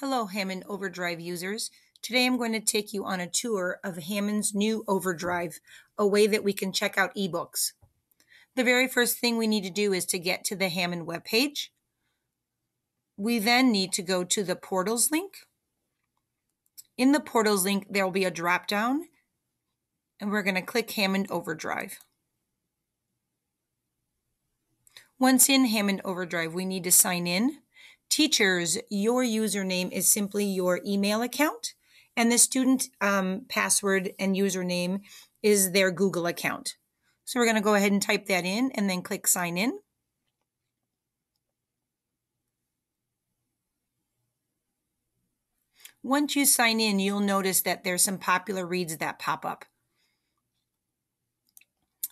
Hello, Hammond Overdrive users. Today I'm going to take you on a tour of Hammond's new Overdrive, a way that we can check out ebooks. The very first thing we need to do is to get to the Hammond webpage. We then need to go to the Portals link. In the Portals link, there will be a drop-down, and we're going to click Hammond Overdrive. Once in Hammond Overdrive, we need to sign in. Teachers, your username is simply your email account, and the student password and username is their Google account. So we're going to go ahead and type that in and then click sign in. Once you sign in, you'll notice that there's some popular reads that pop up.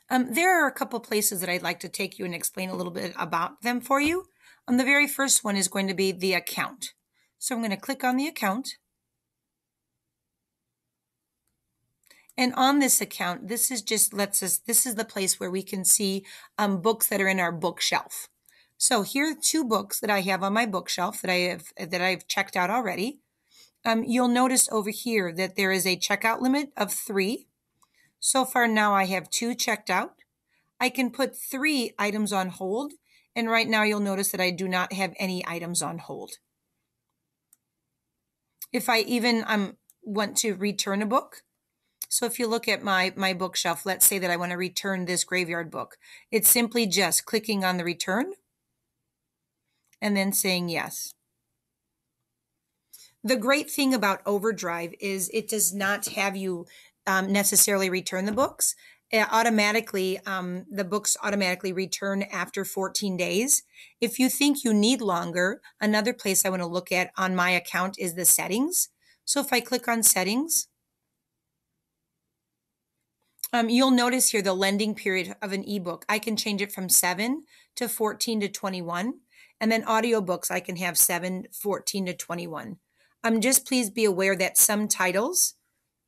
There are a couple places that I'd like to take you and explain a little bit about them for you. The very first one is going to be the account. So I'm going to click on the account. And on this account, this is the place where we can see books that are in our bookshelf. So here are two books that I have on my bookshelf that I've checked out already. You'll notice over here that there is a checkout limit of 3. So far now I have 2 checked out. I can put 3 items on hold, and right now you'll notice that I do not have any items on hold. If I even want to return a book, so if you look at my bookshelf, let's say that I want to return this graveyard book. It's simply just clicking on the return and then saying yes. The great thing about Overdrive is it does not have you necessarily return the books. The books automatically return after 14 days. If you think you need longer, another place I want to look at on my account is the settings. So if I click on settings, you'll notice here the lending period of an ebook. I can change it from 7 to 14 to 21. And then audiobooks, I can have 7, 14 to 21. Just please be aware that some titles,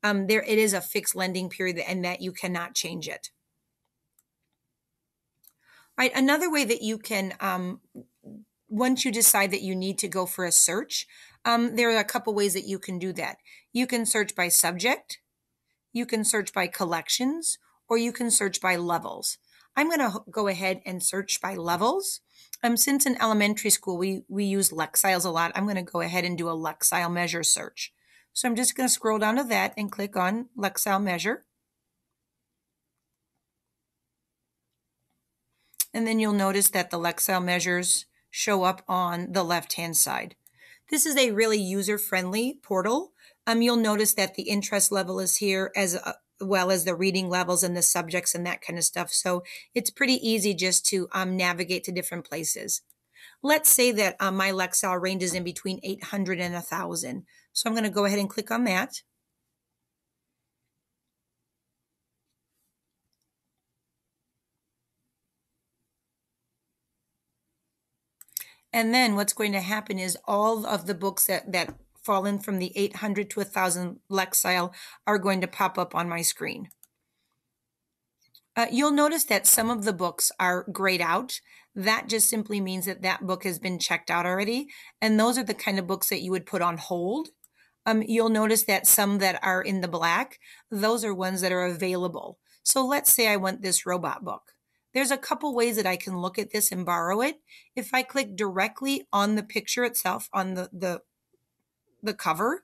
it is a fixed lending period and that you cannot change it. All right, another way that you can, once you decide that you need to go for a search, there are a couple ways that you can do that. You can search by subject, you can search by collections, or you can search by levels. I'm going to go ahead and search by levels. Since in elementary school we use Lexiles a lot, I'm going to go ahead and do a Lexile measure search. So I'm just going to scroll down to that and click on Lexile measure. And then you'll notice that the Lexile measures show up on the left-hand side. This is a really user-friendly portal. You'll notice that the interest level is here as well as the reading levels and the subjects and that kind of stuff. So it's pretty easy just to navigate to different places. Let's say that my Lexile ranges in between 800 and 1,000. So I'm going to go ahead and click on that. And then what's going to happen is all of the books that fall in from the 800 to 1,000 Lexile are going to pop up on my screen. You'll notice that some of the books are grayed out. That just simply means that that book has been checked out already. And those are the kind of books that you would put on hold. You'll notice that some that are in the black, those are ones that are available. So let's say I want this robot book. There's a couple ways that I can look at this and borrow it. If I click directly on the picture itself, on the cover,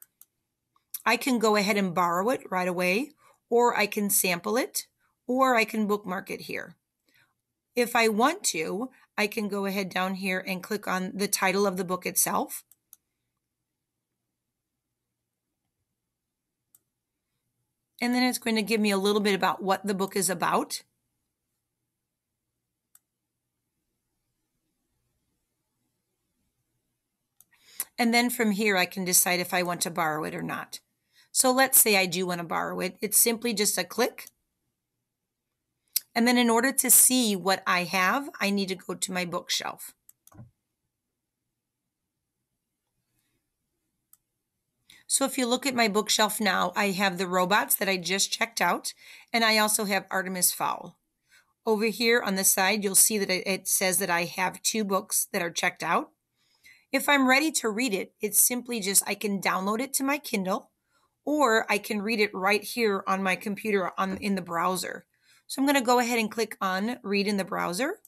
I can go ahead and borrow it right away, or I can sample it, or I can bookmark it here. If I want to, I can go ahead down here and click on the title of the book itself. And then it's going to give me a little bit about what the book is about. And then from here, I can decide if I want to borrow it or not. So let's say I do want to borrow it. It's simply just a click. And then in order to see what I have, I need to go to my bookshelf. So if you look at my bookshelf now, I have the robots that I just checked out, and I also have Artemis Fowl. Over here on the side, you'll see that it says that I have 2 books that are checked out. If I'm ready to read it, it's simply just I can download it to my Kindle, or I can read it right here on my computer in the browser. So I'm going to go ahead and click on Read in the browser.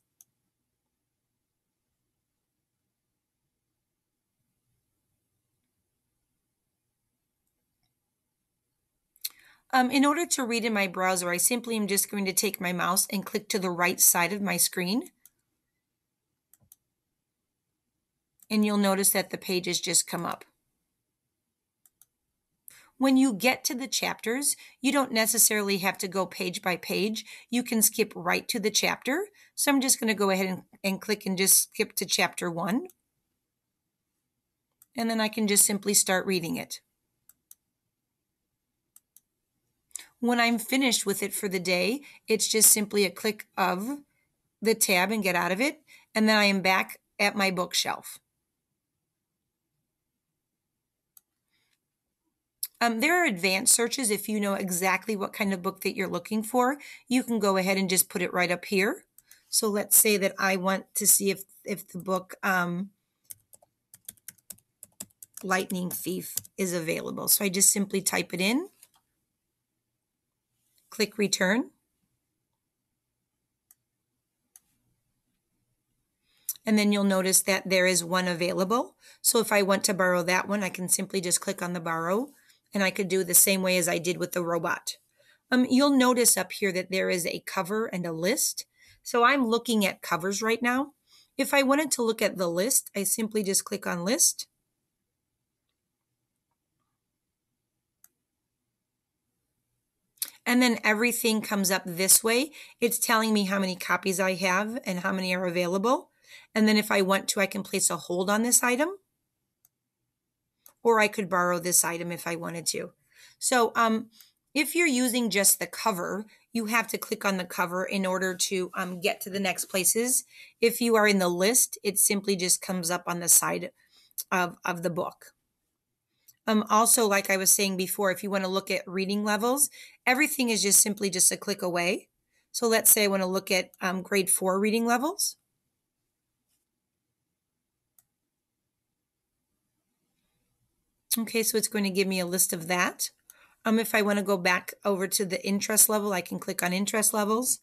In order to read in my browser, I simply am just going to take my mouse and click to the right side of my screen. And you'll notice that the pages just come up. When you get to the chapters, you don't necessarily have to go page by page. You can skip right to the chapter. So I'm just going to go ahead and click and just skip to chapter 1. And then I can just simply start reading it. When I'm finished with it for the day, it's just simply a click of the tab and get out of it. And then I am back at my bookshelf. There are advanced searches. If you know exactly what kind of book that you're looking for, you can go ahead and just put it right up here. So let's say that I want to see if the book Lightning Thief is available. So I just simply type it in, click return. And then you'll notice that there is one available. So if I want to borrow that one, I can simply just click on the borrow, and I could do the same way as I did with the robot. You'll notice up here that there is a cover and a list. So I'm looking at covers right now. If I wanted to look at the list, I simply just click on list. And then everything comes up this way. It's telling me how many copies I have and how many are available. And then if I want to, I can place a hold on this item, or I could borrow this item if I wanted to. So if you're using just the cover, you have to click on the cover in order to get to the next places. If you are in the list, it simply just comes up on the side of the book. Also, like I was saying before, if you want to look at reading levels, everything is just simply just a click away. So let's say I want to look at grade 4 reading levels. Okay, so it's going to give me a list of that. If I want to go back over to the interest level, I can click on interest levels.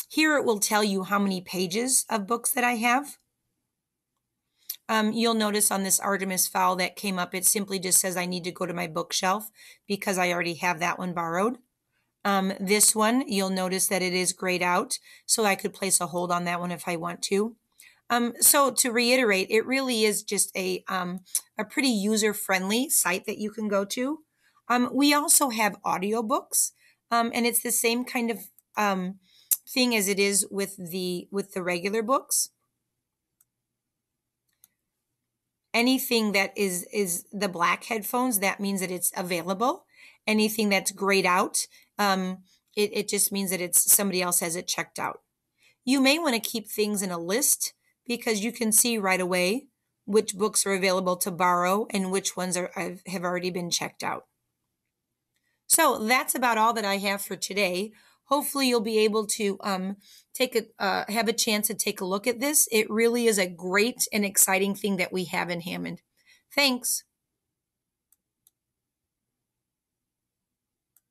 Here it will tell you how many pages of books that I have. You'll notice on this Artemis Fowl that came up, it simply just says I need to go to my bookshelf because I already have that one borrowed. This one, you'll notice that it is grayed out, so I could place a hold on that one if I want to. So to reiterate, it really is just a pretty user-friendly site that you can go to. We also have audiobooks, and it's the same kind of thing as it is with the regular books. Anything that is the black headphones, that means that it's available. Anything that's grayed out, it just means that somebody else has it checked out. You may want to keep things in a list because you can see right away which books are available to borrow and which ones have already been checked out. So that's about all that I have for today. Hopefully you'll be able to have a chance to take a look at this. It really is a great and exciting thing that we have in Hammond. Thanks.